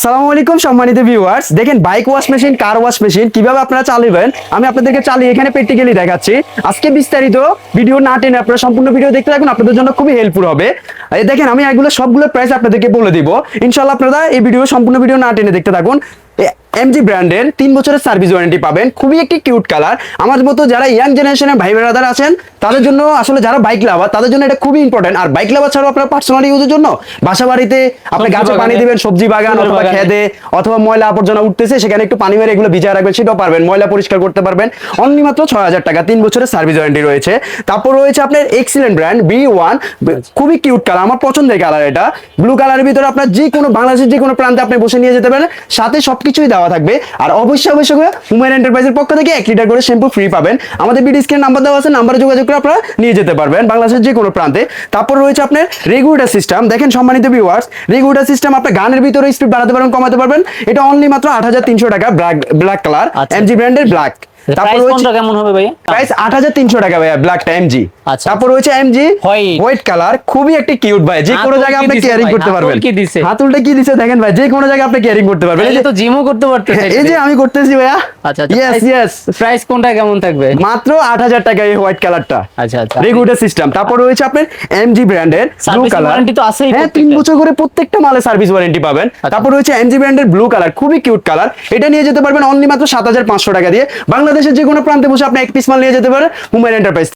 আসসালামু আলাইকুম সম্মানিত ভিউয়ার্স, দেখেন bike wash machine, car wash machine কিভাবে আপনারা চালাবেন আমি আপনাদেরকে চালিয়ে এখানে প্র্যাকটিক্যালি দেখাচ্ছি। আজকে বিস্তারিত ভিডিও না টেনে আপনারা সম্পূর্ণ ভিডিও দেখতে থাকুন, আপনাদের জন্য খুবই হেল্পফুল হবে। এই দেখেন আমি এগুলো সবগুলো প্রাইস আপনাদেরকে বলে দিব ইনশাআল্লাহ। আপনারা এই সম্পূর্ণ ভিডিও না টেনে দেখতে থাকুন। এমজি ব্র্যান্ডের 3 বছরের সার্ভিস ওয়ারেন্টি পাবেন, খুবই একটি কিউট কালার। আমাদের মতো যারা ইয়াং জেনারেশনের ভাই ব্রাদার আছেন তাদের জন্য, আসলে যারা বাইক লাভার তাদের জন্য এটা খুবই ইম্পর্টেন্ট। আর বাইক লাভার ছাড়াও আপনার পার্সোনাল ইউজের জন্য বাসা বাড়িতে আপনি গাছে পানি দিবেন, সবজি বাগান অথবা খেতে অথবা ময়লা আবর্জনা উঠতেছে সেখানে একটু পানি মেরে এগুলো ভিজায় রাখবেন, সেটাও পারবেন। ময়লা পরিষ্কার করতে পারবেন অনলি মাত্র 6000 টাকা, 3 বছরের সার্ভিস ওয়ারেন্টি রয়েছে। তারপর রয়েছে আপনার এক্সিলেন্ট ব্র্যান্ড B1, খুবই কিউট কালার, আমার পছন্দের কালার। এটা ব্লু কালারের ভিতরে আপনার যে কোনো বাংলাদেশের যে কোনো প্রান্তে আপনি বসে নিয়ে যেতে পারেন, সাথে সবকিছুই দেওয়া থাকবে। আর অবশ্যই উমেন এন্টারপ্রাইজের পক্ষ থেকে 1 লিটার করে শ্যাম্পু ফ্রি পাবেন। আমাদের ভিডিও স্ক্রিনে নাম্বার দেওয়া আছে, নাম্বারে যোগাযোগ করে আপনারা নিয়ে যেতে পারবেন বাংলাদেশের যে কোনো প্রান্তে। তারপর রয়েছে আপনার রেগুলেটর সিস্টেম। দেখেন সম্মানিত ভিউয়ার্স, রেগুলেটর সিস্টেম আপনি গানের ভিতরে স্পিড বাড়াতে পারবেন, কমাতে পারবেন। এটা অনলি মাত্র 8300 টাকা, ব্ল্যাক কালার, এমজি ব্র্যান্ডের ব্ল্যাক। তারপর কোনটা কেমন হবে ভাই? প্রাইস 8300 টাকা ভাই, ব্ল্যাকটা এমজি। আচ্ছা। তারপর রয়েছে এমজি হোয়াইট কালার, খুবই একটা কিউট ভাই, যে কোনো জায়গায় আপনি ক্যারিং করতে পারবেন। হাতুলটা কি দিছে দেখেন ভাই, যে কোনো জায়গায় আপনি ক্যারিং করতে পারবেন। এই যে তো জিমও করতে পারতেছেন, এই যে আমি করতেছি ভাইয়া। আচ্ছা ইয়েস প্রাইস কোনটা কেমন থাকবে? মাত্র 8000 টাকা এই হোয়াইট কালারটা। আচ্ছা আচ্ছা, রেগুলেটর সিস্টেম। তারপর রয়েছে আপনার এমজি ব্র্যান্ডের ব্লু কালার, ওয়ারেন্টি তো আছেই। হ্যাঁ 3 বছর করে প্রত্যেকটা মালে সার্ভিস ওয়ারেন্টি পাবেন। তারপর রয়েছে এমজি ব্র্যান্ডের ব্লু কালার, খুবই কিউট কালার। এটা নিয়ে যেতে পারবেন অনলি মাত্র 7500 টাকা দিয়ে। বাংলাদেশের যে কোনো প্রান্তে বসে আপনি এক পিস মাল নিয়ে যেতে পারেন উমেন এন্টারপ্রাইজ।